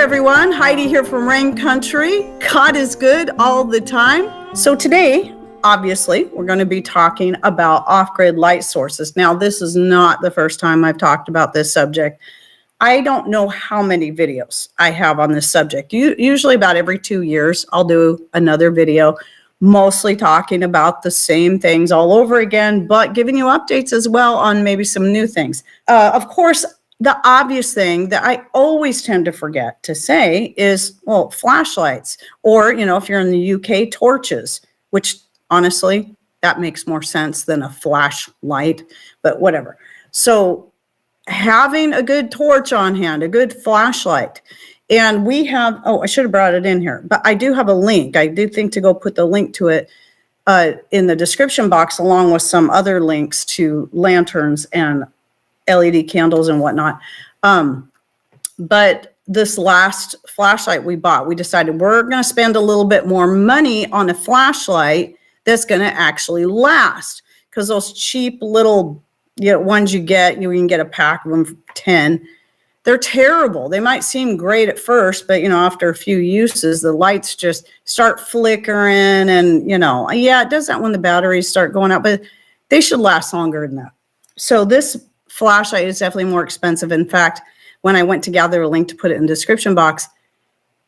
everyone. Heidi here from Rain Country. God is good all the time. So today, obviously, we're going to be talking about off-grid light sources. Now, this is not the first time I've talked about this subject. I don't know how many videos I have on this subject. Usually about every 2 years, I'll do another video, mostly talking about the same things all over again, but giving you updates as well on maybe some new things. Of course, the obvious thing that I always tend to forget to say is, well, flashlights, or, if you're in the UK, torches, which honestly, that makes more sense than a flashlight, but whatever. So having a good torch on hand, a good flashlight. And we have, I should have brought it in here, but I do have a link. I do think to go put the link to it in the description box, along with some other links to lanterns and LED candles and whatnot. But this last flashlight we bought, we decided we're going to spend a little bit more money on a flashlight that's going to actually last. Because those cheap little ones you can get a pack of them for 10. They're terrible. They might seem great at first, but after a few uses, the lights just start flickering, and it does that when the batteries start going out, but they should last longer than that. So this flashlight is definitely more expensive. In fact, when I went to gather a link to put it in the description box,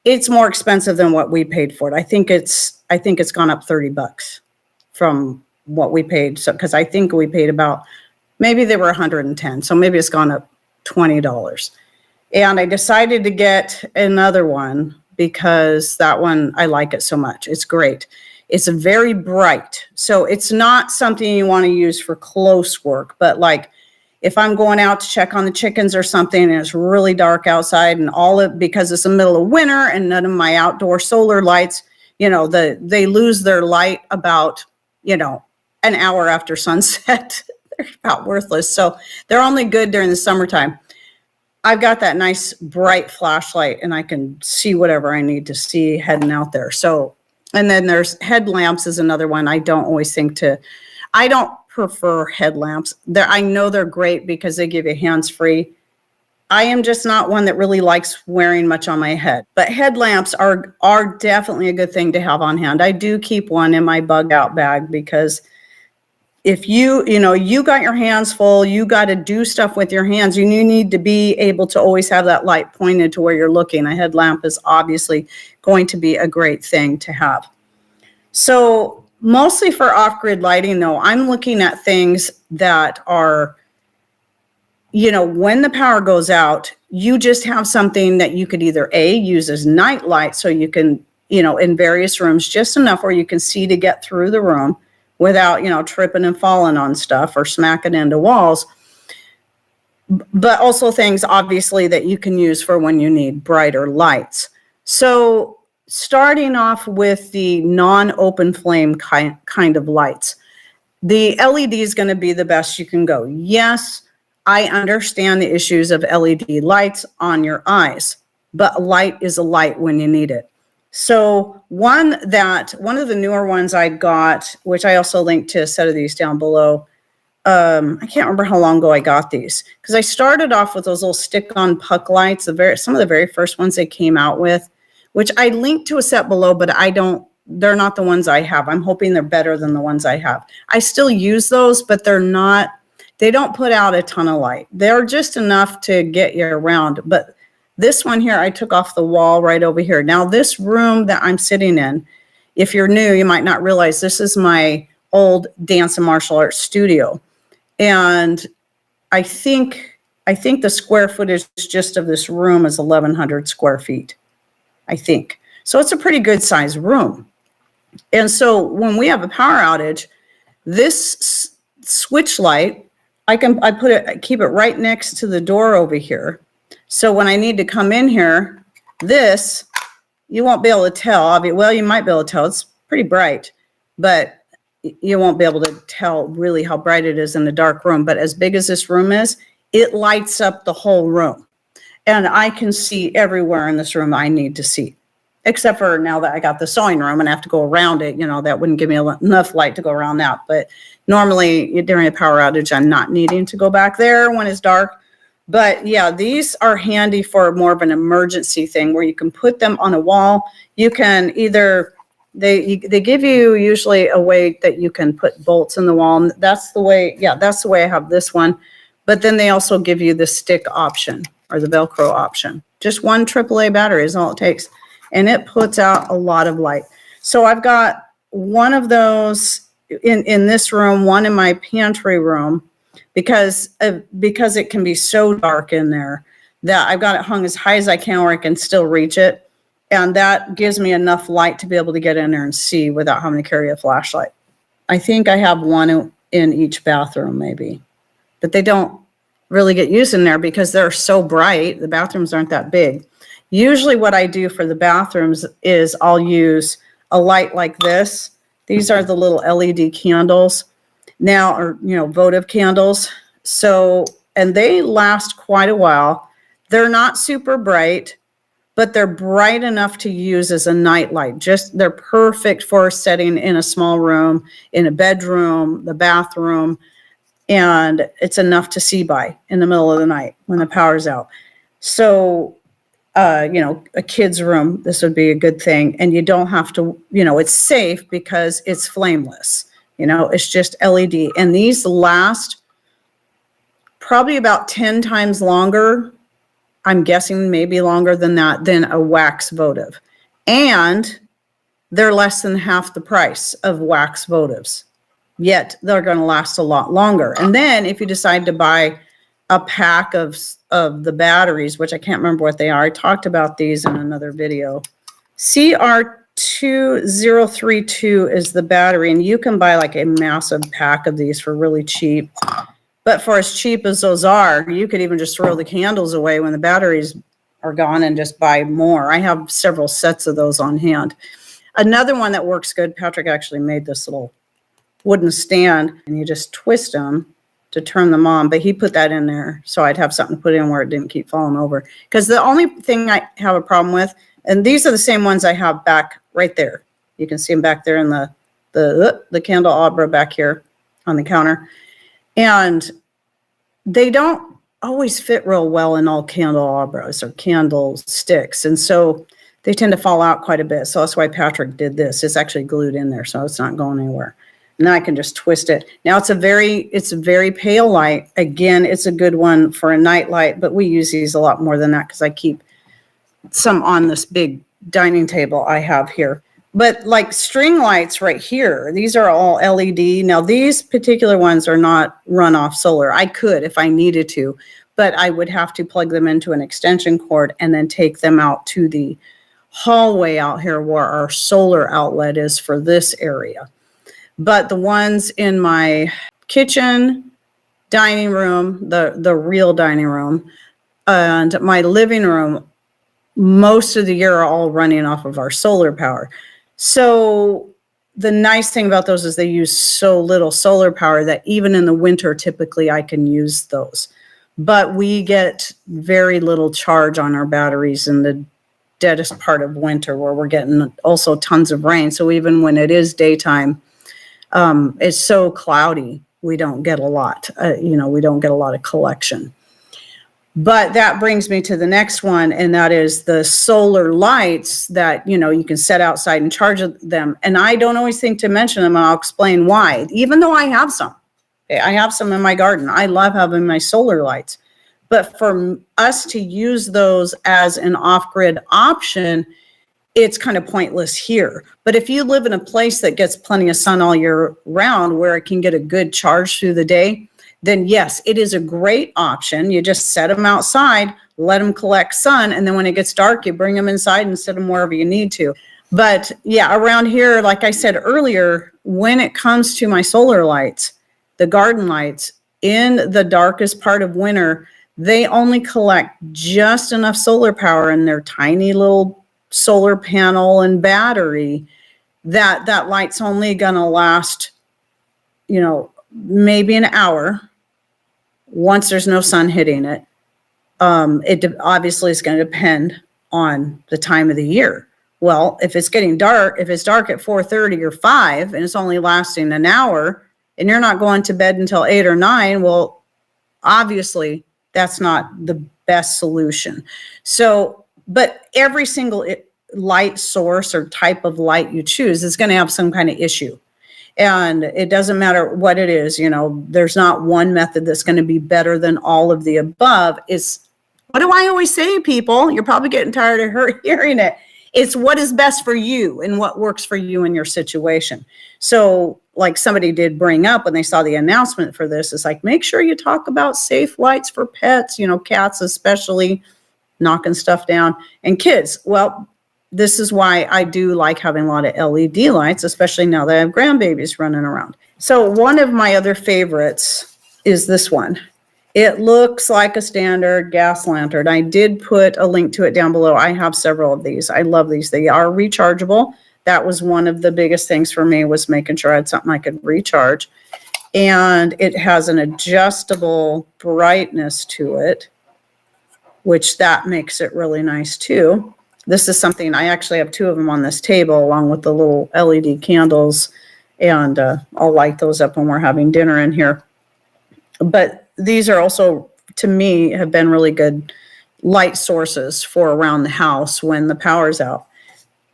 it's more expensive than what we paid for it. I think it's gone up $30 from what we paid. So, because I think we paid about, maybe they were 110. So maybe it's gone up $20. And I decided to get another one because that one, I like it so much. It's great. It's very bright. So it's not something you want to use for close work, but like if I'm going out to check on the chickens or something and it's really dark outside and because it's the middle of winter and none of my outdoor solar lights, they lose their light about, an hour after sunset. They're about worthless. So they're only good during the summertime. I've got that nice bright flashlight and I can see whatever I need to see heading out there. So, and then there's headlamps is another one. I don't prefer headlamps. I know they're great because they give you hands-free. I am just not one that really likes wearing much on my head. But headlamps are definitely a good thing to have on hand. I do keep one in my bug out bag because if you got your hands full, you got to do stuff with your hands. You need to be able to always have that light pointed to where you're looking. A headlamp is obviously going to be a great thing to have. So mostly for off-grid lighting, though, I'm looking at things that are, when the power goes out, you just have something that you could either use as night light, so you can, in various rooms, just enough where you can see to get through the room without, tripping and falling on stuff or smacking into walls. But also things, obviously, that you can use for when you need brighter lights. So starting off with the non-open flame kind of lights, the LED is going to be the best you can go. Yes, I understand the issues of LED lights on your eyes, but light is a light when you need it. So one of the newer ones I got, which I also linked to a set of these down below. I can't remember how long ago I got these, because I started off with those little stick-on puck lights, some of the very first ones they came out with, which I linked to a set below, but they're not the ones I have. I'm hoping they're better than the ones I have. I still use those, but they don't put out a ton of light. They're just enough to get you around. But this one here, I took off the wall right over here. Now this room that I'm sitting in, if you're new, you might not realize this is my old dance and martial arts studio. And I think the square footage just of this room is 1,100 square feet. I think. So it's a pretty good sized room. And so when we have a power outage, this switch light, I keep it right next to the door over here. So when I need to come in here, you won't be able to tell. Well, you might be able to tell. It's pretty bright, but you won't be able to tell really how bright it is in the dark room. But as big as this room is, it lights up the whole room. And I can see everywhere in this room I need to see, except for now that I got the sewing room and I have to go around it. That wouldn't give me enough light to go around that. But normally during a power outage, I'm not needing to go back there when it's dark. But yeah, these are handy for more of an emergency thing where you can put them on a wall. You can either, they give you usually a way that you can put bolts in the wall. And that's the way, yeah, that's the way I have this one. But then they also give you the stick option or the Velcro option. Just one AAA battery is all it takes. And it puts out a lot of light. So I've got one of those in this room, one in my pantry room, because it can be so dark in there that I've got it hung as high as I can where I can still reach it. And that gives me enough light to be able to get in there and see without having to carry a flashlight. I think I have one in each bathroom maybe, but they don't really get used in there because they're so bright. The bathrooms aren't that big. Usually what I do for the bathrooms is I'll use a light like this. These are the little LED candles now, or, votive candles. So, and they last quite a while. They're not super bright, but they're bright enough to use as a night light. They're perfect for setting in a small room, in a bedroom, the bathroom, and it's enough to see by in the middle of the night when the power's out. So, a kid's room, this would be a good thing. And you don't have to, it's safe because it's flameless. It's just LED. And these last probably about 10 times longer. I'm guessing maybe longer than that, than a wax votive. And they're less than half the price of wax votives. Yet they're going to last a lot longer. And then if you decide to buy a pack of the batteries, which I can't remember what they are. I talked about these in another video. CR2032 is the battery, and you can buy like a massive pack of these for really cheap. But for as cheap as those are, you could even just throw the candles away when the batteries are gone and just buy more. I have several sets of those on hand. Another one that works good, Patrick actually made this little wooden stand, and you just twist them to turn them on, but he put that in there so I'd have something to put in where it didn't keep falling over. Because the only thing I have a problem with, and these are the same ones I have back right there. You can see them back there in the candelabra back here on the counter. And they don't always fit real well in all candelabras or candlesticks. And so they tend to fall out quite a bit. So that's why Patrick did this. It's actually glued in there, so it's not going anywhere. And I can just twist it. Now it's a very pale light. Again, it's a good one for a night light, but we use these a lot more than that because I keep some on this big dining table I have here. But like string lights right here, these are all LED. Now these particular ones are not run off solar. I could if I needed to, but I would have to plug them into an extension cord and then take them out to the hallway out here where our solar outlet is for this area. But the ones in my kitchen, dining room, the real dining room, and my living room, most of the year are all running off of our solar power. So the nice thing about those is they use so little solar power that even in the winter, typically I can use those. But we get very little charge on our batteries in the deadest part of winter where we're getting also tons of rain. So even when it is daytime, it's so cloudy, we don't get a lot, we don't get a lot of collection. But that brings me to the next one, and that is the solar lights that, you can set outside and charge them. And I don't always think to mention them, and I'll explain why, even though I have some. Okay, I have some in my garden. I love having my solar lights. But for us to use those as an off-grid option, it's kind of pointless here. But if you live in a place that gets plenty of sun all year round where it can get a good charge through the day, then yes, it is a great option. You just set them outside, let them collect sun, and then when it gets dark, you bring them inside and set them wherever you need to. But yeah, around here, like I said earlier, when it comes to my solar lights, the garden lights, in the darkest part of winter, they only collect just enough solar power in their tiny little solar panel and battery that light's only gonna last, maybe an hour once there's no sun hitting it. It obviously is going to depend on the time of the year. Well, if it's getting dark, if it's dark at 4:30 or 5 and it's only lasting an hour and you're not going to bed until 8 or 9, well, obviously that's not the best solution. So, but every single light source or type of light you choose is going to have some kind of issue. And it doesn't matter what it is, there's not one method that's going to be better than all of the above. What do I always say, people? You're probably getting tired of hearing it. It's what is best for you and what works for you in your situation. So like somebody did bring up when they saw the announcement for this, it's like, make sure you talk about safe lights for pets, cats especially, knocking stuff down, and kids. Well, this is why I do like having a lot of LED lights, especially now that I have grandbabies running around. So one of my other favorites is this one. It looks like a standard gas lantern. I did put a link to it down below. I have several of these. I love these. They are rechargeable. That was one of the biggest things for me, was making sure I had something I could recharge. And it has an adjustable brightness to it, which that makes it really nice too. This is something, I actually have 2 of them on this table along with the little LED candles, and I'll light those up when we're having dinner in here. But these are also, to me, have been really good light sources for around the house when the power's out.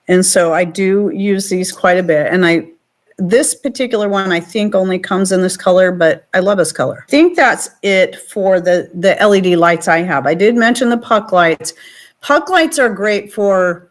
And so I do use these quite a bit. And this particular one, I think only comes in this color, but I love this color. I think that's it for the LED lights I have. I did mention the puck lights. Puck lights are great for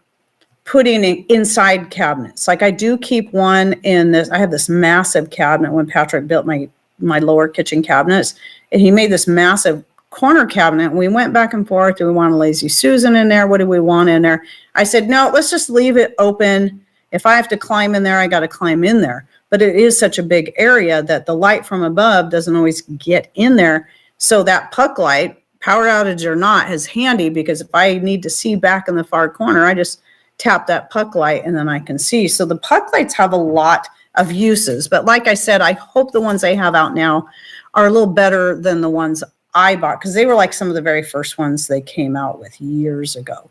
putting in inside cabinets. Like I do keep one in this. I have this massive cabinet when Patrick built my lower kitchen cabinets, and he made this massive corner cabinet. And we went back and forth. Do we want a Lazy Susan in there? What do we want in there? I said, no, let's just leave it open. If I have to climb in there, I got to climb in there. But it is such a big area that the light from above doesn't always get in there. So that puck light, power outage or not, is handy, because if I need to see back in the far corner, I just tap that puck light and then I can see. So the puck lights have a lot of uses. But like I said, I hope the ones I have out now are a little better than the ones I bought, because they were like some of the very first ones they came out with years ago.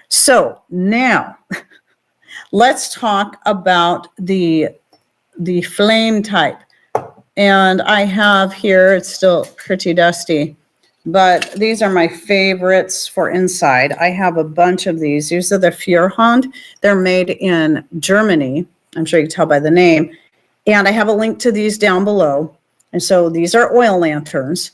So now let's talk about the flame type. And I have here, it's still pretty dusty, but these are my favorites for inside. I have a bunch of these. These are the Feuerhand. They're made in Germany. I'm sure you can tell by the name. And I have a link to these down below. And so these are oil lanterns.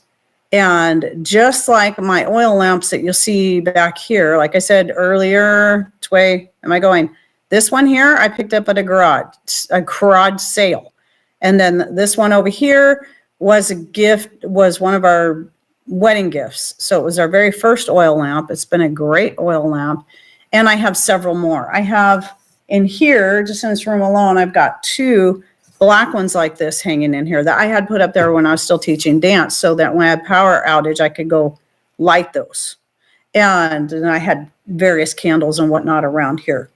And just like my oil lamps that you'll see back here, like I said earlier, which way am I going? This one here, I picked up at a garage sale. And then this one over here was a gift, was one of our wedding gifts. So it was our very first oil lamp. It's been a great oil lamp. And I have several more. I have in here, just in this room alone, I've got 2 black ones like this hanging in here that I had put up there when I was still teaching dance, so that when I had power outage, I could go light those. And then I had various candles and whatnot around here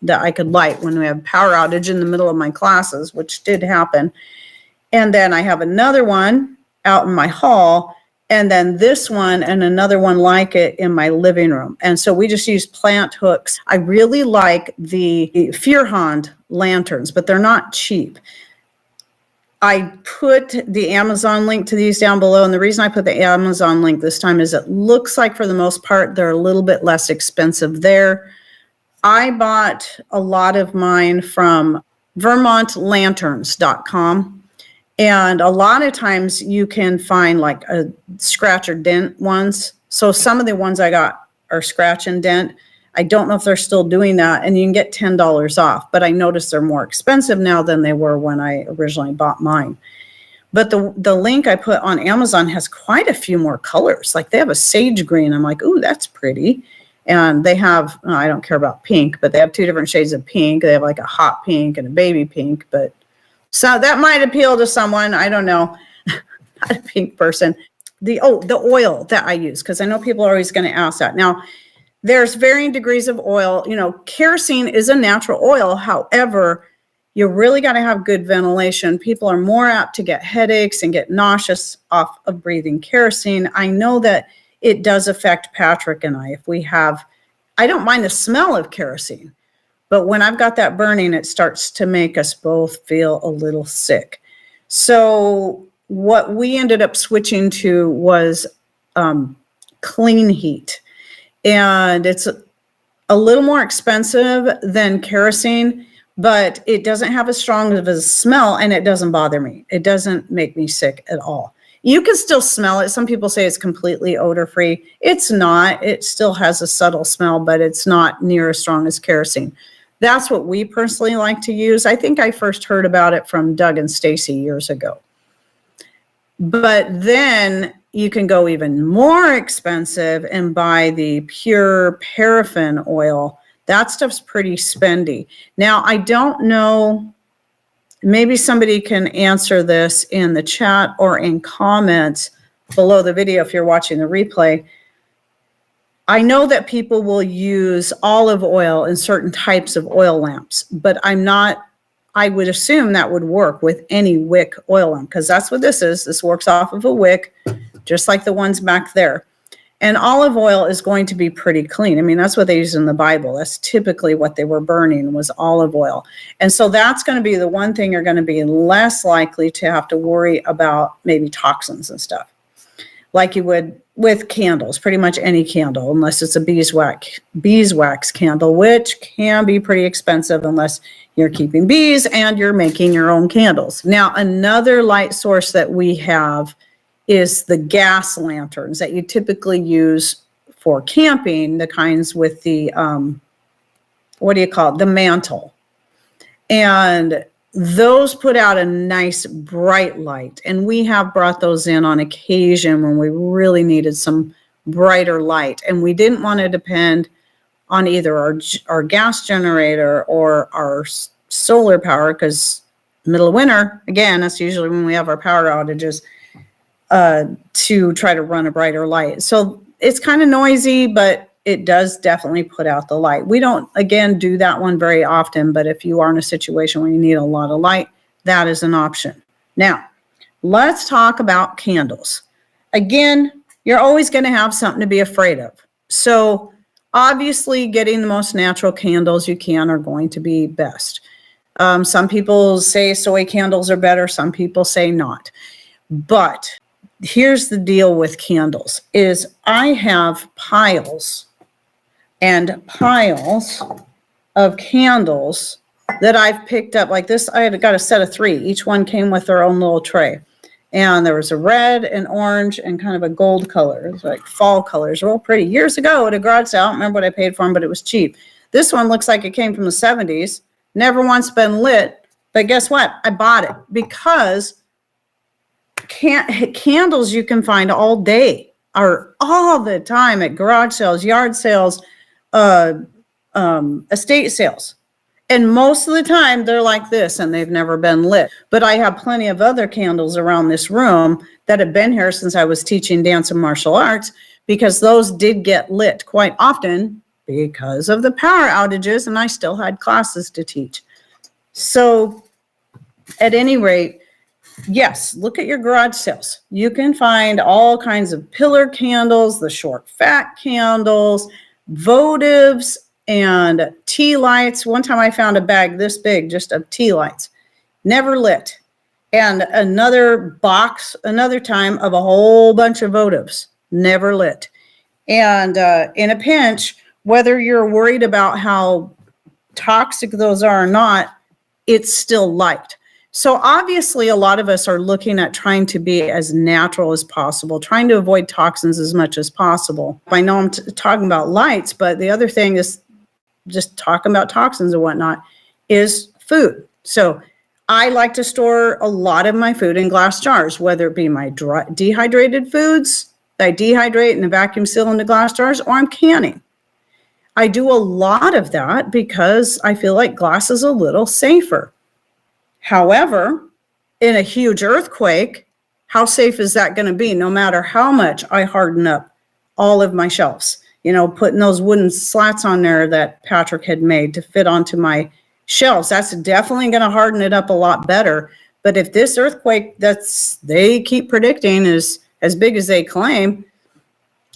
that I could light when we have power outage in the middle of my classes, which did happen. And then I have another one out in my hall, and then this one and another one like it in my living room. And so we just use plant hooks. I really like the Feuerhand lanterns, but they're not cheap. I put the Amazon link to these down below. And the reason I put the Amazon link this time is it looks like for the most part, they're a little bit less expensive there. I bought a lot of mine from vermontlanterns.com. And a lot of times you can find like a scratch or dent ones. So some of the ones I got are scratch and dent. I don't know if they're still doing that, and you can get $10 off, but I noticed they're more expensive now than they were when I originally bought mine. But the link I put on Amazon has quite a few more colors. Like they have a sage green. I'm like, ooh, that's pretty. And they have, I don't care about pink, but they have 2 different shades of pink. They have like a hot pink and a baby pink, but so that might appeal to someone. I don't know. Not a pink person. The oil that I use, because I know people are always going to ask that. Now, there's varying degrees of oil. Kerosene is a natural oil. However, you really got to have good ventilation. People are more apt to get headaches and get nauseous off of breathing kerosene. I know that it does affect Patrick and I. I don't mind the smell of kerosene. But when I've got that burning, it starts to make us both feel a little sick. So what we ended up switching to was clean heat. And it's a little more expensive than kerosene, but it doesn't have as strong of a smell, and it doesn't bother me. It doesn't make me sick at all. You can still smell it. Some people say it's completely odor-free. It's not. It still has a subtle smell, but it's not near as strong as kerosene. That's what we personally like to use. I think I first heard about it from Doug and Stacy years ago. But then you can go even more expensive and buy the pure paraffin oil. That stuff's pretty spendy. Now, I don't know, maybe somebody can answer this in the chat or in comments below the video if you're watching the replay. I know that people will use olive oil in certain types of oil lamps, but I would assume that would work with any wick oil lamp, because that's what this is. This works off of a wick, just like the ones back there. And olive oil is going to be pretty clean. I mean, that's what they use in the Bible. That's typically what they were burning, was olive oil. And so that's going to be the one thing you're going to be less likely to have to worry about, maybe toxins and stuff, like you would with candles, pretty much any candle, unless it's a beeswax candle, which can be pretty expensive unless you're keeping bees and you're making your own candles. Now, another light source that we have is the gas lanterns that you typically use for camping, the kinds with the, what do you call it? The mantle. And those put out a nice bright light. And we have brought those in on occasion when we really needed some brighter light. And we didn't want to depend on either our gas generator or our solar power, because middle of winter, again, that's usually when we have our power outages, to try to run a brighter light. So it's kind of noisy, but it does definitely put out the light. We don't, again, do that one very often, but if you are in a situation where you need a lot of light, that is an option. Now, let's talk about candles. Again, you're always going to have something to be afraid of. So obviously, getting the most natural candles you can are going to be best. Some people say soy candles are better. Some people say not. But here's the deal with candles is I have piles and piles of candles that I've picked up like this. I had got a set of 3. Each one came with their own little tray. And there was a red and orange and kind of a gold color. It was like fall colors, real pretty. Years ago at a garage sale, I don't remember what I paid for them, but it was cheap. This one looks like it came from the 70s. Never once been lit. But guess what? I bought it because candles you can find all day, or all the time at garage sales, yard sales, estate sales. And most of the time they're like this and they've never been lit. But I have plenty of other candles around this room that have been here since I was teaching dance and martial arts, because those did get lit quite often because of the power outages, and I still had classes to teach. So at any rate, yes, look at your garage sales. You can find all kinds of pillar candles, the short fat candles, votives, and tea lights. One time I found a bag this big just of tea lights, never lit. And another box, another time, of a whole bunch of votives, never lit. And in a pinch, whether you're worried about how toxic those are or not, it's still light. So obviously a lot of us are looking at trying to be as natural as possible, trying to avoid toxins as much as possible. I know I'm talking about lights, but the other thing is just talking about toxins and whatnot is food. So I like to store a lot of my food in glass jars, whether it be my dehydrated foods that I dehydrate and vacuum seal into glass jars, or I'm canning. I do a lot of that because I feel like glass is a little safer. However, in a huge earthquake, how safe is that going to be? No matter how much I harden up all of my shelves, you know, putting those wooden slats on there that Patrick had made to fit onto my shelves, that's definitely going to harden it up a lot better. But if this earthquake they keep predicting is as big as they claim,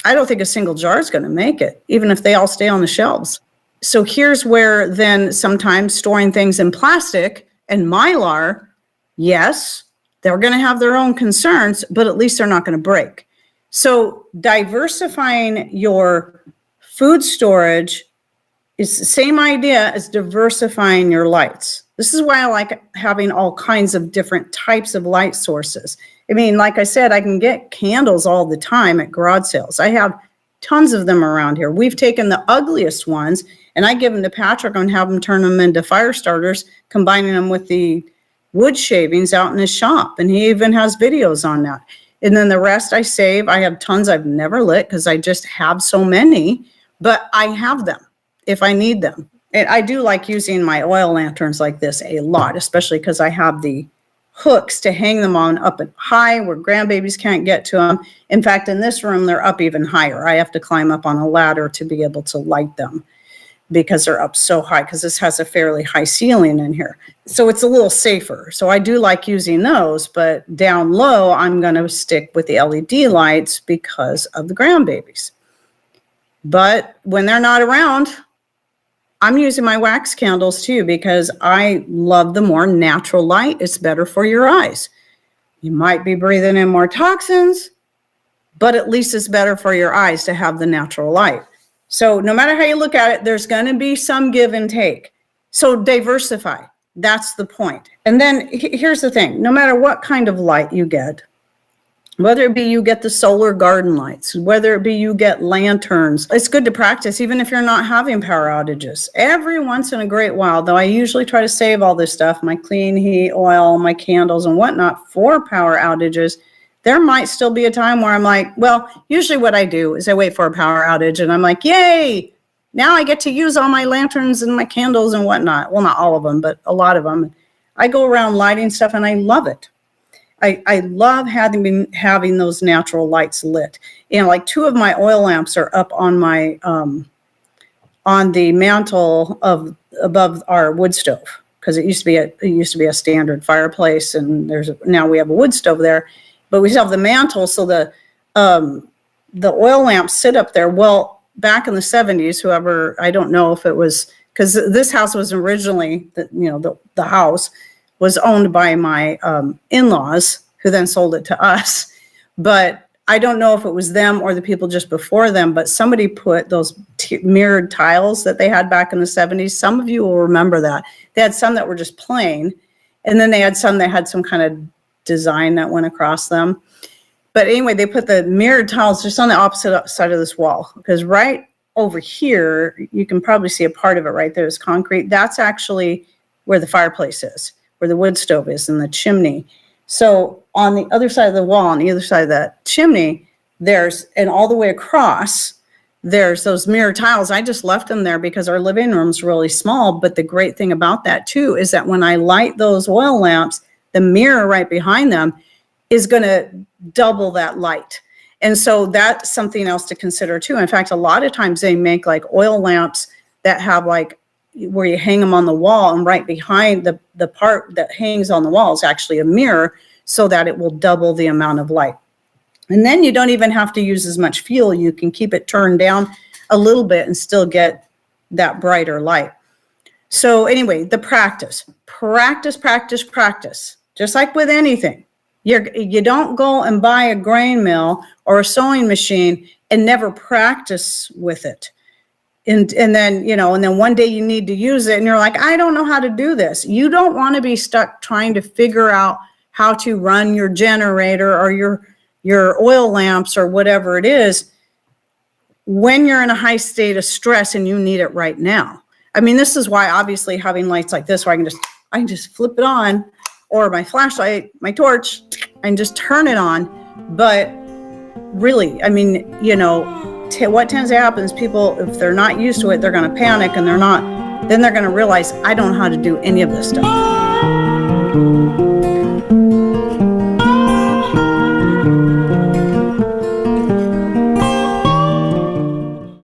I don't think a single jar is going to make it, even if they all stay on the shelves. So here's where then sometimes storing things in plastic and Mylar, yes, they're going to have their own concerns, but at least they're not going to break. So diversifying your food storage is the same idea as diversifying your lights. This is why I like having all kinds of different types of light sources. I mean, like I said, I can get candles all the time at garage sales. I have tons of them around here. We've taken the ugliest ones and I give them to Patrick and have him turn them into fire starters, combining them with the wood shavings out in his shop. And he even has videos on that. And then the rest I save. I have tons I've never lit because I just have so many, but I have them if I need them. And I do like using my oil lanterns like this a lot, especially because I have the hooks to hang them on up and high where grandbabies can't get to them. In fact, in this room, they're up even higher. I have to climb up on a ladder to be able to light them because they're up so high, because this has a fairly high ceiling in here. So it's a little safer. So I do like using those, but down low, I'm going to stick with the LED lights because of the grandbabies. But when they're not around, I'm using my wax candles too, because I love the more natural light. It's better for your eyes. You might be breathing in more toxins, but at least it's better for your eyes to have the natural light. So no matter how you look at it, there's going to be some give and take. So diversify. That's the point. And then here's the thing. No matter what kind of light you get, whether it be you get the solar garden lights, whether it be you get lanterns, it's good to practice even if you're not having power outages. Every once in a great while, though, I usually try to save all this stuff, my clean heat oil, my candles and whatnot for power outages. There might still be a time where I'm like, well, usually what I do is I wait for a power outage and I'm like, yay, now I get to use all my lanterns and my candles and whatnot. Well, not all of them, but a lot of them. I go around lighting stuff and I love it. I love having those natural lights lit. And like 2 of my oil lamps are up on my on the mantle above our wood stove, because it used to be a standard fireplace, and now we have a wood stove there, but we still have the mantle, so the oil lamps sit up there. Well, back in the 70s, whoever, I don't know if it was, because this house was originally the house was owned by my in-laws, who then sold it to us. But I don't know if it was them or the people just before them, but somebody put those mirrored tiles that they had back in the 70s. Some of you will remember that. They had some that were just plain, and then they had some that had some kind of design that went across them. But anyway, they put the mirrored tiles just on the opposite side of this wall, because right over here, you can probably see a part of it right there is concrete. That's actually where the fireplace is, where the wood stove is, and the chimney. So on the other side of the wall, on the other side of that chimney, and all the way across, there's those mirror tiles. I just left them there because our living room's really small. But the great thing about that too is that when I light those oil lamps, the mirror right behind them is going to double that light. And so that's something else to consider too. In fact, a lot of times they make like oil lamps that have like where you hang them on the wall, and right behind the part that hangs on the wall is actually a mirror, so that it will double the amount of light. And then you don't even have to use as much fuel. You can keep it turned down a little bit and still get that brighter light. So anyway, the practice. Just like with anything. You don't go and buy a grain mill or a sewing machine and never practice with it. And then one day you need to use it and you're like, I don't know how to do this. You don't want to be stuck trying to figure out how to run your generator or your oil lamps or whatever it is when you're in a high state of stress and you need it right now. I mean, this is why obviously having lights like this, where I can just flip it on, or my flashlight, my torch, and just turn it on. But really, I mean, what tends to happen is people, if they're not used to it, they're going to panic, and then they're going to realize, I don't know how to do any of this stuff.